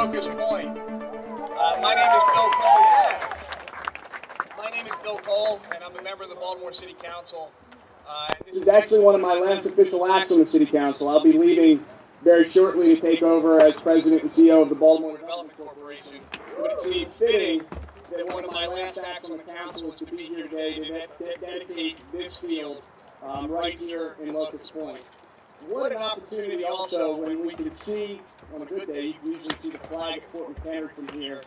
Locust Point. My name is Bill Cole. Yeah. My name is Bill Cole, and I'm a member of the Baltimore City Council. This is actually one of my last official acts on the City Council. I'll be leaving very shortly to take over as President and CEO of the Baltimore Development Corporation. But it seemed fitting that one of my last acts on the council is to be here today to dedicate this field right here in Locust Point. What an opportunity also when we can see, on a good day, you can usually see the flag at Fort McHenry from here,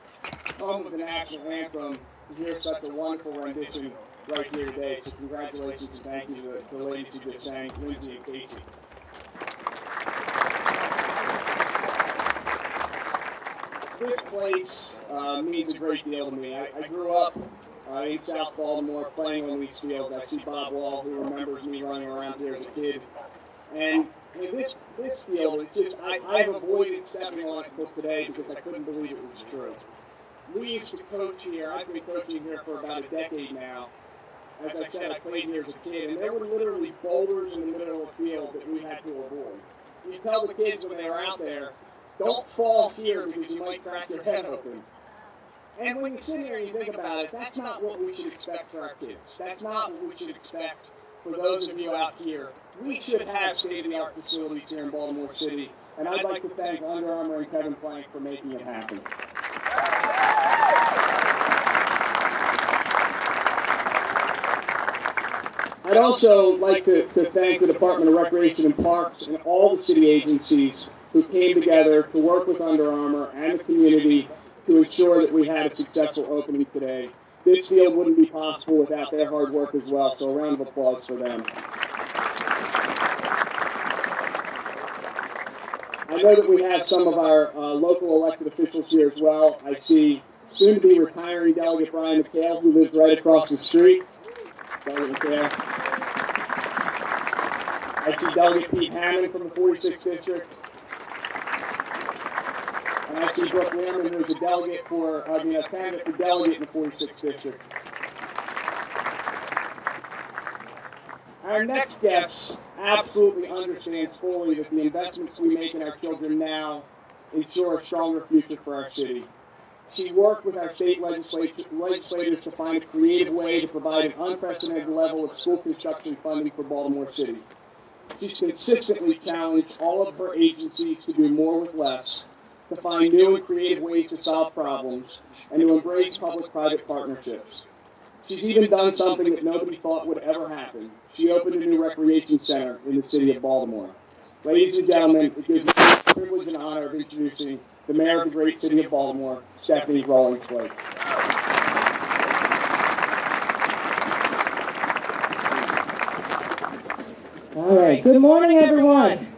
home of the national anthem, to hear such a wonderful rendition right here today. So congratulations and thank you to the ladies who just sang, Lindsay and Casey. This place means a great deal to me. I grew up in South Baltimore playing on these fields. I see Bob Wall, who remembers me running around here as a kid. And this field, it's just, I've avoided stepping on it until today because I couldn't believe it was true. We used to coach here. I've been coaching here for about a decade now. As I said, I played here as a kid, and there were literally boulders in the middle of the field that we had to avoid. You tell the kids when they were out there, don't fall here because you might crack your head open. And when you sit here and you think about it, that's not what we should expect for our kids. That's not what we should expect for those of you out here. We should have state-of-the-art facilities here in Baltimore City, and I'd like to thank Under Armour and Kevin Plank for making it happen. I'd also like to thank the Department of Recreation and Parks and all the city agencies who came together to work with Under Armour and the community to ensure that we had a successful opening today. This field wouldn't be possible without their hard work as well, so a round of applause for them. I know that we have some of our local elected officials here as well. I see soon-to-be retiring Delegate Brian McHale, who lives right across the street. Delegate McHale. I see Delegate Pete Hammond from the 46th District. And I see Brooke Lehrman, who's a candidate for delegate in the 46th District. Our next guest absolutely understands fully that the investments we make in our children now ensure a stronger future for our city. She worked with our state legislators to find a creative way to provide an unprecedented level of school construction funding for Baltimore City. She's consistently challenged all of her agencies to do more with less, to find new and creative ways to solve problems, and to embrace public-private partnerships. She's even done something that nobody thought would ever happen. She opened a new recreation center in the city of Baltimore. Ladies and gentlemen, it gives me the privilege and honor of introducing the mayor of the great city of Baltimore, Stephanie Rawlings-Blake. All right. Good morning, everyone.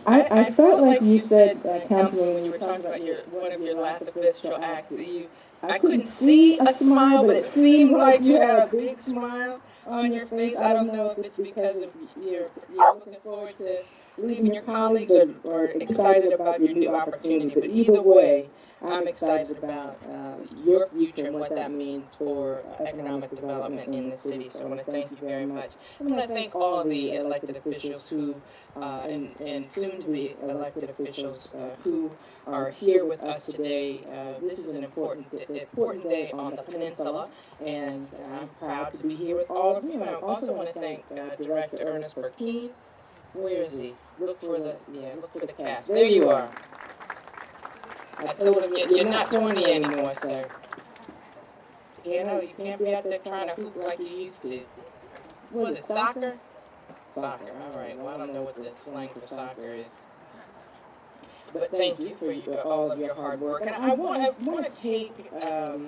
I felt like you said, Councilman, when you were talking about one of your last official acts, that I couldn't see a smile, but it seemed like you had a big smile on your face. I don't know if it's because of you're looking forward to leaving your colleagues or excited about your new opportunity. But either way, I'm excited about your future and what that means for economic development in the city. So I want to thank you very much. I want to thank all of the elected officials who, and soon-to-be elected officials who are here with us today. This is an important day on the peninsula, and I'm proud to be here with all of you. And I also want to thank Director Ernest Burkeen. Where is he? Look for the cast. There you are. I told him you're not 20 anymore, sir. You can't be out there trying to hoop like you used to. Was it soccer? Soccer. All right. Well, I don't know what the slang for soccer is. But thank you for all of your hard work. And I want to take a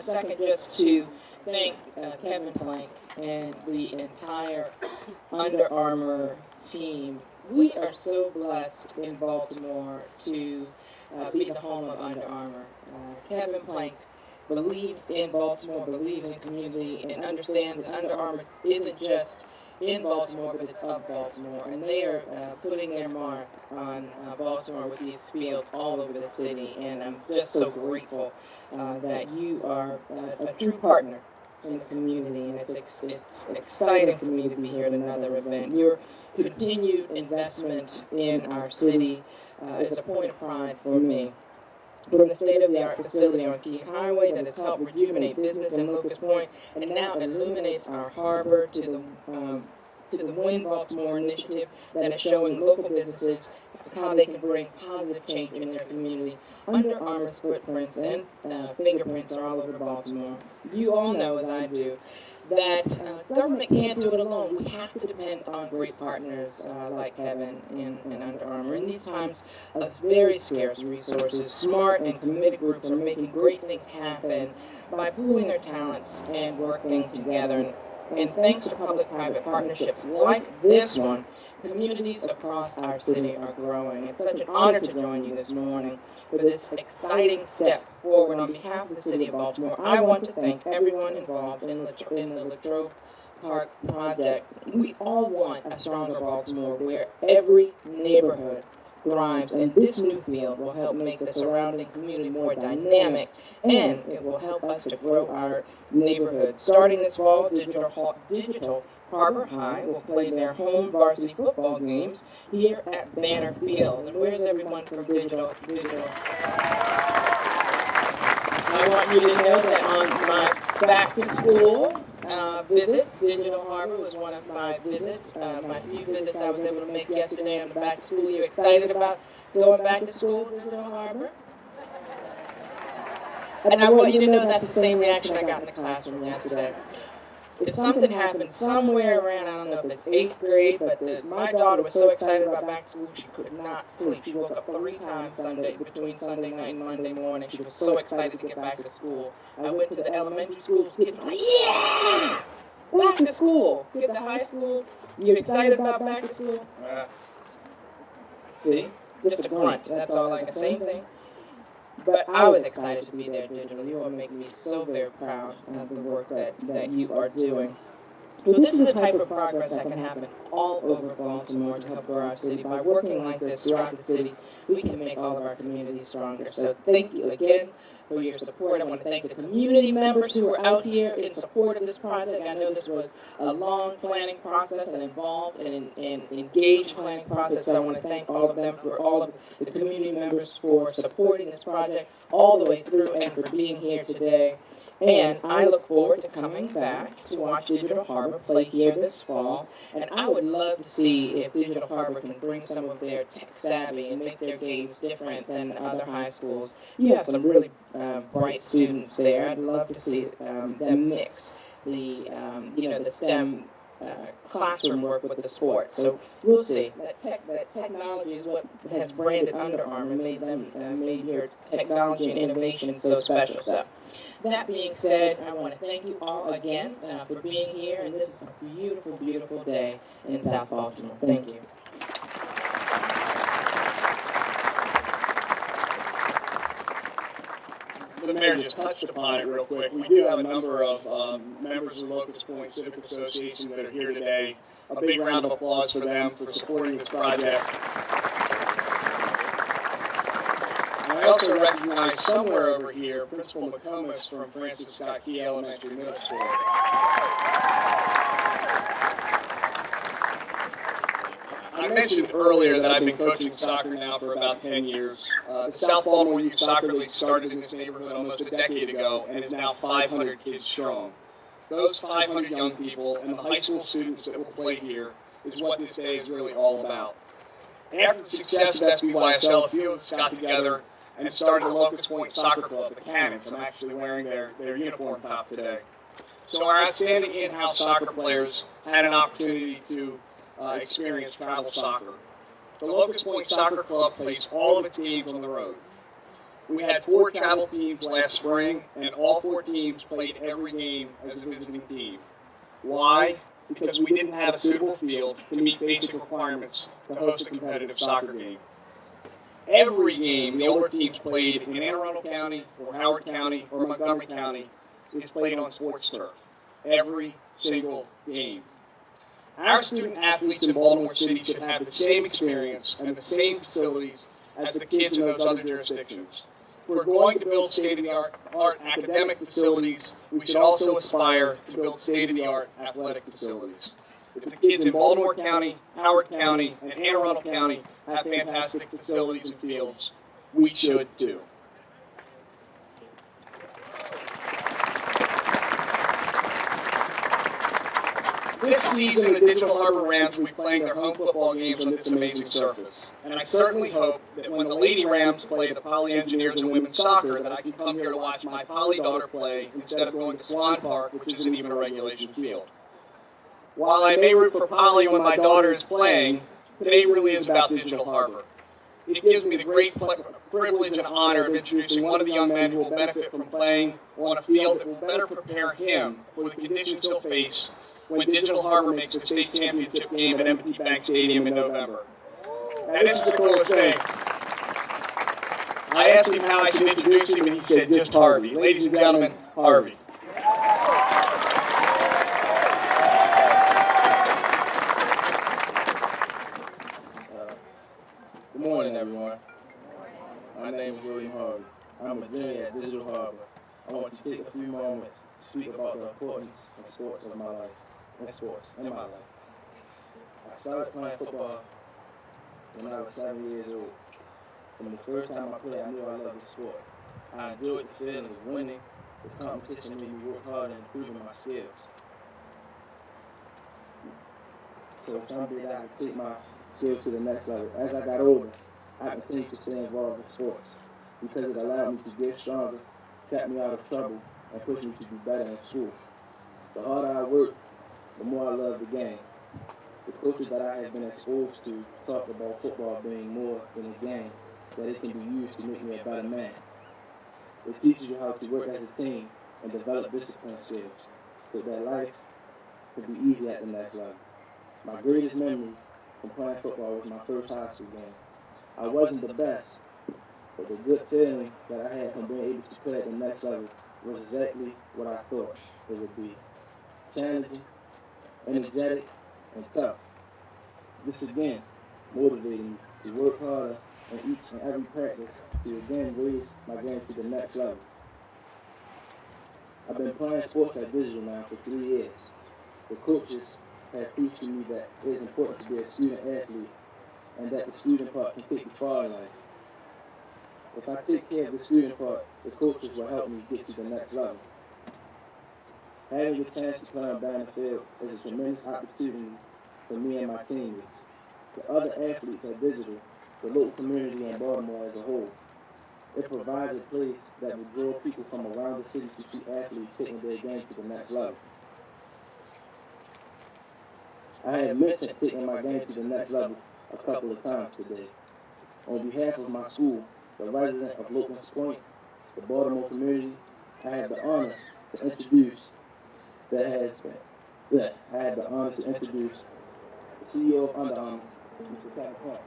second just to thank Kevin Plank and the entire Under Armour team. We are so blessed in Baltimore to be the home of Under Armour. Kevin Plank believes in Baltimore, believes in community, and understands that Under Armour isn't just in Baltimore, but it's of Baltimore. And they are putting their mark on Baltimore with these fields all over the city. And I'm just so grateful that you are a true partner in the community, and it's exciting for me to be here at another event. Your continued investment in our city is a point of pride for me. From the state-of-the-art facility on Key Highway that has helped rejuvenate business in Locust Point and now illuminates our harbor to the Win Baltimore initiative that is showing local businesses how they can bring positive change in their community. Under Armour's footprints and fingerprints are all over Baltimore. You all know, as I do, that government can't do it alone. We have to depend on great partners like Kevin and Under Armour. In these times of very scarce resources, smart and committed groups are making great things happen by pooling their talents and working together. And thanks to public-private partnerships like this one, communities across our city are growing. It's such an honor to join you this morning for this exciting step forward. On behalf of the City of Baltimore, I want to thank everyone involved in the Latrobe Park project. We all want a stronger Baltimore where every neighborhood thrives, and this new field will help make the surrounding community more dynamic, and it will help us to grow our neighborhood. Starting this fall, Digital Harbor High will play their home varsity football games here at Banner Field. And where's everyone from Digital? I want you to know that on my back to school visits, Digital Harbor was one of my visits. My few visits I was able to make yesterday on the back to school. You excited about going back to school, Digital Harbor? And I want you to know that's the same reaction I got in the classroom yesterday. If something happened somewhere around, I don't know if it's 8th grade, but my daughter was so excited about back to school, she could not sleep. She woke up 3 times between Sunday night and Monday morning. She was so excited to get back to school. I went to the elementary schools, kids were like, yeah! Back to school. Get to high school, you excited about back to school? See? Just a grunt, that's all I can say. Same thing. But I was excited to be there, Digital. You all make me so very proud of the work that you are doing. So this is the type of progress that can happen all over Baltimore to help grow our city. By working like this throughout the city, we can make all of our communities stronger. So thank you again for your support. I want to thank the community members who are out here in support of this project. I know this was a long planning process, an involved and engaged planning process. So I want to thank all of them, for all of the community members for supporting this project all the way through and for being here today. And I look forward to coming back to watch Digital Harbor play here this fall. And I would love to see if Digital Harbor can bring some of their tech savvy and make their games different than other high schools. You have some really bright students there. I'd love to see them mix the STEM classroom work with the sport. So we'll see. That technology is what has branded Under Armour, made your technology and innovation so special. So that being said, I want to thank you all again for being here, and this is a beautiful, beautiful day in South Baltimore. Thank you. The mayor just touched upon it real quick. We do have a number of members of the Locust Point Civic Association that are here today. A big round of applause for them for supporting this project. I also recognize somewhere over here Principal McComas from Francis Scott Key Elementary Middle School. I mentioned earlier that I've been coaching soccer now for about 10 years. The South Baltimore Youth Soccer League started in this neighborhood almost a decade ago and is now 500 kids strong. Those 500 young people and the high school students that will play here is what this day is really all about. After the success of SBYSL, a few of us got together and started the Locust Point Soccer Club, the Cannons. I'm actually wearing their uniform top today. So our outstanding in-house soccer players had an opportunity to experience travel soccer. The Locust Point Soccer Club plays all of its games on the road. We had 4 travel teams last spring, and all 4 teams played every game as a visiting team. Why? Because we didn't have a suitable field to meet basic requirements to host a competitive soccer game. Every game the older teams played in Anne Arundel County or Howard County or Montgomery County is played on sports turf. Every single game. Our student athletes in Baltimore City should have the same experience and the same facilities as the kids in those other jurisdictions. If we're going to build state-of-the-art academic facilities, we should also aspire to build state-of-the-art athletic facilities. If the kids in Baltimore County, Howard County, and Anne Arundel County have fantastic facilities and fields, we should too. This season, the Digital Harbor Rams will be playing their home football games on this amazing surface. And I certainly hope that when the Lady Rams play the Poly Engineers in women's soccer, that I can come here to watch my Poly daughter play instead of going to Swan Park, which isn't even a regulation field. While I may root for Poly when my daughter is playing, today really is about Digital Harbor. It gives me the great privilege and honor of introducing one of the young men who will benefit from playing on a field that will better prepare him for the conditions he'll face when Digital Harbor makes the state championship game at M&T Bank Stadium in November. And this is the coolest thing. I asked him how I should introduce him, and he said, just Harvey. Ladies and gentlemen, Harvey. Good morning, everyone. My name is William Harvey. I'm a junior at Digital Harbor. I want to take a few moments to speak about the importance of sports in my life. I started playing football when I was 7 years old. From the first time I played, I knew I loved the sport. I enjoyed the feeling of winning. The competition made me work hard and improving my skills. So someday I could take my skills to the next level. As I got older, I continued to stay involved in sports because it allowed me to get stronger, kept me out of trouble, and pushed me to be better in school. The harder I worked, the more I loved the game. The coaches that I have been exposed to talk about football being more than a game, that it can be used to make me a better man. It teaches you how to work as a team and develop discipline skills so that life can be easy at the next level. My greatest memory from playing football was my first high school game. I wasn't the best, but the good feeling that I had from being able to play at the next level was exactly what I thought it would be. Challenging, energetic, and tough. This again motivated me to work harder in each and every practice to again raise my game to the next level. I've been playing sports at Digital now for 3 years. The coaches have preached to me that it is important to be a student athlete and that the student part can take you far in life. If I take care of the student part, the coaches will help me get to the next level. Having the chance to play on down the field is a tremendous opportunity for me and my teammates, the other athletes at Digital, the local community, and Baltimore as a whole. It provides a place that will draw people from around the city to see athletes taking their game to the next level. I have mentioned taking my game to the next level a couple of times today. On behalf of my school, the residents of Locust-Blake, the Baltimore community, I have the honor to introduce the CEO of Under Armour, Mr. Kevin Clark.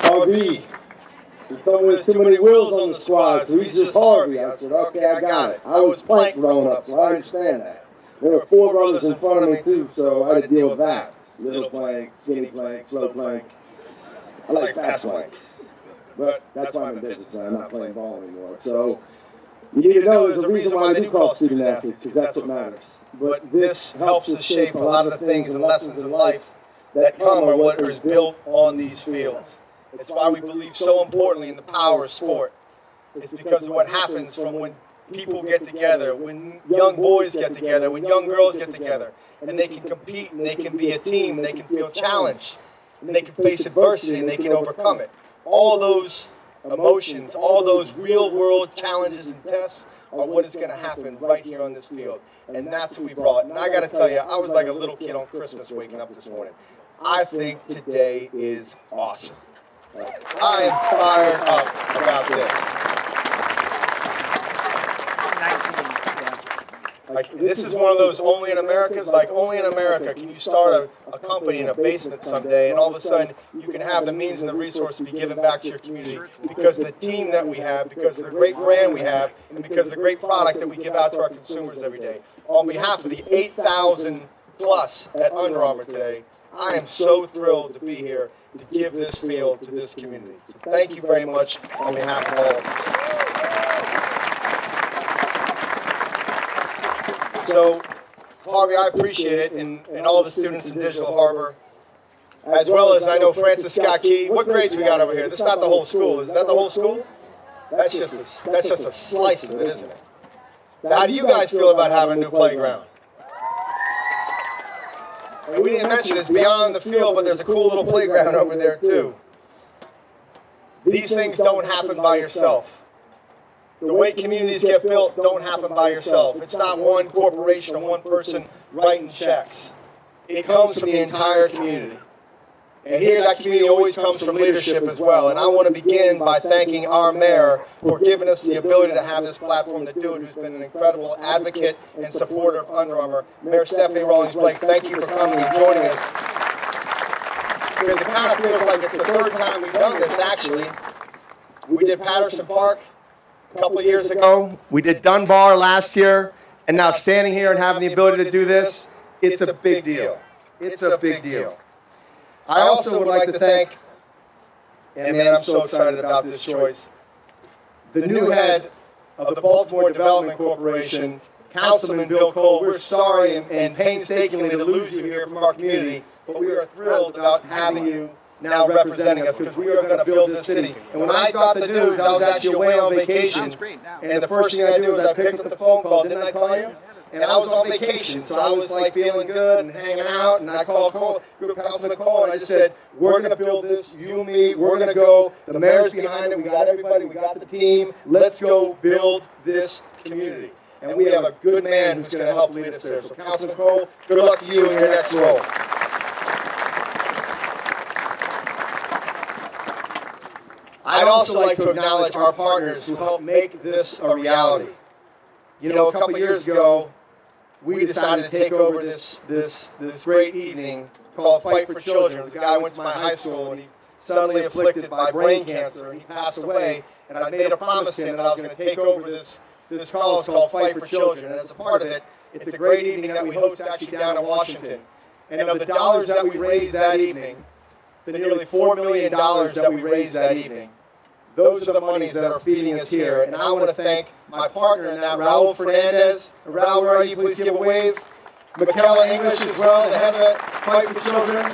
Harvey, he's coming with too many wheels on the squad, so he's just Harvey. I said, okay, I got it. I was Plank growing up, so I understand that. There were 4 brothers in front of me, too, so I had to deal with that. Little Plank, skinny Plank, slow Plank. I like fast Plank. But that's why I'm in business now. I'm not playing ball anymore. So you need to know there's a reason why they do call student athletes, because that's what matters. But this helps us shape a lot of the things and lessons in life that come or what is built on these fields. It's why we believe so importantly in the power of sport. It's because of what happens from when people get together, when young boys get together, when young girls get together, and they can compete, and they can be a team, and they can feel challenged, and they can face adversity, and they can overcome it. All those emotions, all those real-world challenges and tests are what is going to happen right here on this field. And that's what we brought. And I got to tell you, I was like a little kid on Christmas waking up this morning. I think today is awesome. I am fired up about this. Like, this is one of those only in Americas. Like, only in America can you start a company in a basement someday, and all of a sudden you can have the means and the resources to be given back to your community because of the team that we have, because of the great brand we have, and because of the great product that we give out to our consumers every day. On behalf of the 8,000 plus at Under Armour today, I am so thrilled to be here to give this field to this community. So thank you very much on behalf of all of us. So, Harvey, I appreciate it, and all the students in Digital Harbor, as well as I know Francis Scott Key. What grades we got over here? This is not the whole school. Is that the whole school? That's just a slice of it, isn't it? So how do you guys feel about having a new playground? And we didn't mention it's beyond the field, but there's a cool little playground over there too. These things don't happen by yourself. The way communities get built don't happen by yourself. It's not one corporation or one person writing checks. It comes from the entire community. And here that community always comes from leadership as well. And I want to begin by thanking our mayor for giving us the ability to have this platform to do it, who's been an incredible advocate and supporter of Under Armour. Mayor Stephanie Rawlings-Blake, thank you for coming and joining us. Because it kind of feels like it's the third time we've done this, actually. We did Patterson Park a couple of years ago. We did Dunbar last year. And now standing here and having the ability to do this, it's a big deal. It's a big deal. I also would like to thank, and man, I'm so excited about this choice, the new head of the Baltimore Development Corporation, Councilman Bill Cole. We're sorry and painstakingly to lose you here from our community, but we are thrilled about having you now representing us, because we are going to build this city. And when I got the news, I was actually away on vacation, and the first thing I did was I picked up the phone call. Didn't I call you? And I was on vacation, so I was like feeling good and hanging out, and I called Councilman Cole, and I just said, we're going to build this, you and me, we're going to go, the mayor's behind it, we got everybody, we got the team, let's go build this community. And we have a good man who's going to help lead us there. So Councilman Cole, good luck to you in your next role. I'd also like to acknowledge our partners who helped make this a reality. You know, a couple years ago, we decided to take over this great evening called Fight for Children. The guy went to my high school, and he suddenly afflicted by brain cancer, and he passed away. And I made a promise to him that I was going to take over this cause called Fight for Children. And as a part of it, it's a great evening that we host actually down in Washington. And of the dollars that we raised that evening, the nearly $4 million that we raised that evening, those are the monies that are feeding us here. And I want to thank my partner in that, Raul Fernandez. Raul, where are you? Please give a wave. Michaela English as well, the head of Fight for Children.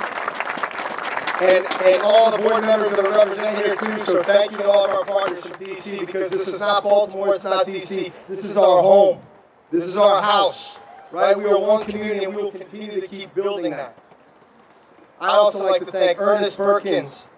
And all the board members that are represented here too. So thank you to all of our partners from DC, because this is not Baltimore, it's not DC. This is our home. This is our house. Right? We are one community, and we will continue to keep building that. I'd also like to thank Ernest Perkins,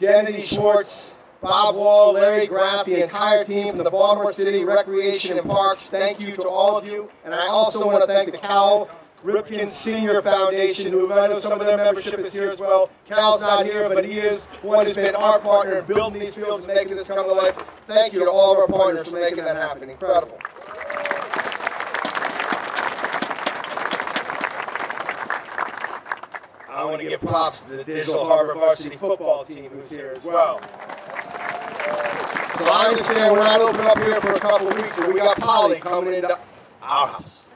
Jenny Schwartz, Bob Wall, Larry Graff, the entire team from the Baltimore City Recreation and Parks. Thank you to all of you. And I also want to thank the Cal Ripken Senior Foundation, who I know some of their membership is here as well. Cal's not here, but he is one who's been our partner in building these fields and making this come to life. Thank you to all of our partners for making that happen. Incredible. I want to give props to the Digital Harbor varsity football team who's here as well. So I understand we're not open up here for a couple of weeks, but we got Polly coming into our house.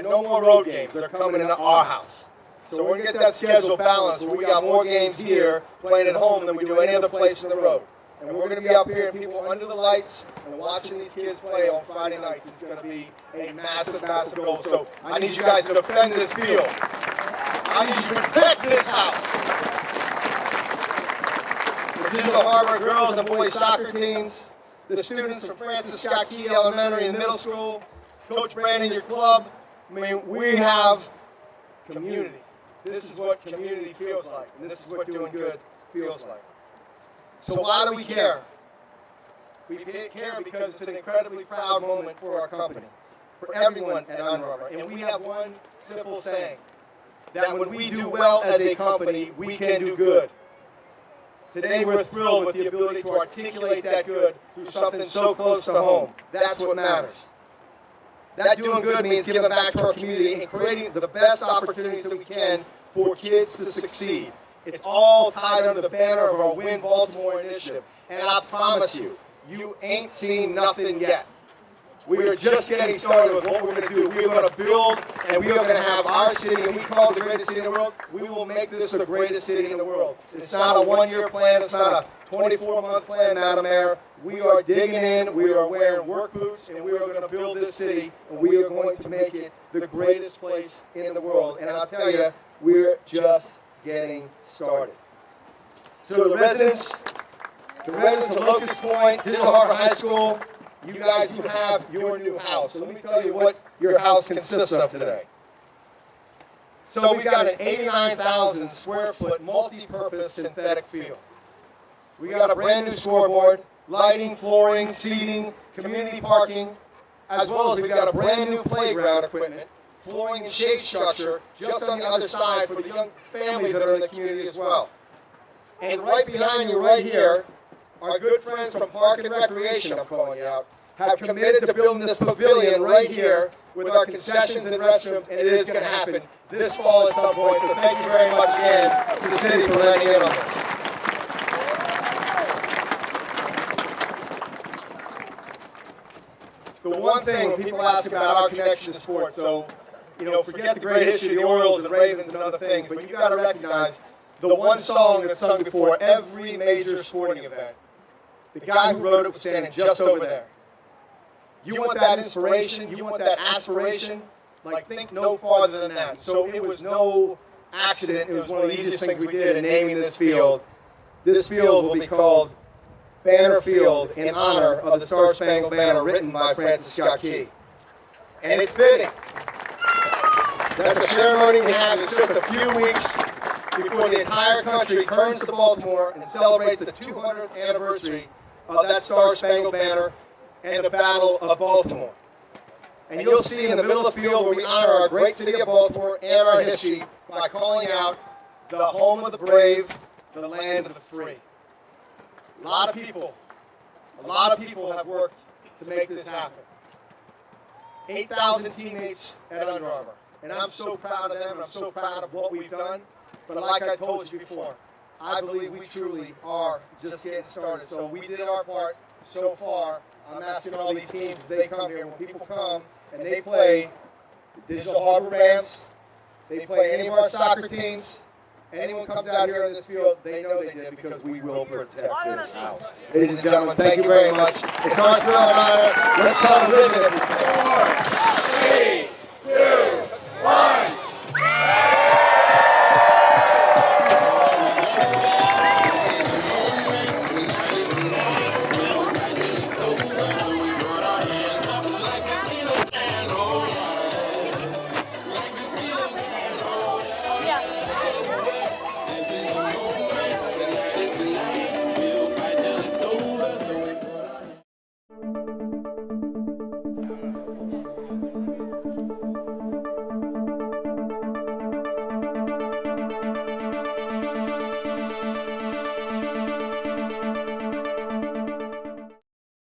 No more road games. They're coming into our house. So we're going to get that schedule balanced where we got more games here playing at home than we do any other place in the road. And we're going to be up here and people under the lights and watching these kids play on Friday nights. It's going to be a massive, massive goal. So I need you guys to defend this field. I need you to protect this house. The Digital Harbor girls and boys soccer teams, the students from Francis Scott Key Elementary and Middle School, Coach Brandon, your club. I mean, we have community. This is what community feels like, and this is what doing good feels like. So why do we care? We care because it's an incredibly proud moment for our company, for everyone at Under Armour. And we have one simple saying, that when we do well as a company, we can do good. Today we're thrilled with the ability to articulate that good through something so close to home. That's what matters. That doing good means giving back to our community and creating the best opportunities that we can for kids to succeed. It's all tied under the banner of our Win Baltimore initiative. And I promise you, you ain't seen nothing yet. We are just getting started with what we're going to do. We are going to build, and we are going to have our city, and we call it the greatest city in the world. We will make this the greatest city in the world. It's not a one-year plan. It's not a 24-month plan, Madam Mayor. We are digging in. We are wearing work boots, and we are going to build this city, and we are going to make it the greatest place in the world. And I'll tell you, we're just getting started. So the residents of Locust Point, Digital Harbor High School, you guys, you have your new house. So let me tell you what your house consists of today. So we've got an 89,000 square foot multi-purpose synthetic field. We got a brand new scoreboard, lighting, flooring, seating, community parking, as well as we've got a brand new playground equipment, flooring and shade structure just on the other side for the young families that are in the community as well. And right behind you right here, our good friends from Park and Recreation, I'm calling you out, have committed to building this pavilion right here with our concessions and restrooms, and it is going to happen this fall at some point. So thank you very much again to the city for letting in on this. The one thing when people ask about our connection to sports, so, forget the great history of the Orioles and Ravens and other things, but you got to recognize the one song that's sung before every major sporting event. The guy who wrote it was standing just over there. You want that inspiration, you want that aspiration, think no farther than that. So it was no accident, it was one of the easiest things we did in naming this field. This field will be called Banner Field in honor of the Star-Spangled Banner written by Francis Scott Key. And it's fitting that the ceremony we have is just a few weeks before the entire country turns to Baltimore and celebrates the 200th anniversary of that Star-Spangled Banner and the Battle of Baltimore. And you'll see in the middle of the field where we honor our great city of Baltimore and our history by calling out the home of the brave, the land of the free. A lot of people have worked to make this happen. 8,000 teammates at Under Armour. And I'm so proud of them, and I'm so proud of what we've done. But like I told you before, I believe we truly are just getting started. So we did our part so far. I'm asking all these teams as they come here, when people come and they play the Digital Harbor Rams, they play any of our soccer teams, anyone comes out here in this field, they know they did because we will protect this house. Ladies and gentlemen, thank you very much. It's our thrill and honor. Let's come live in everything.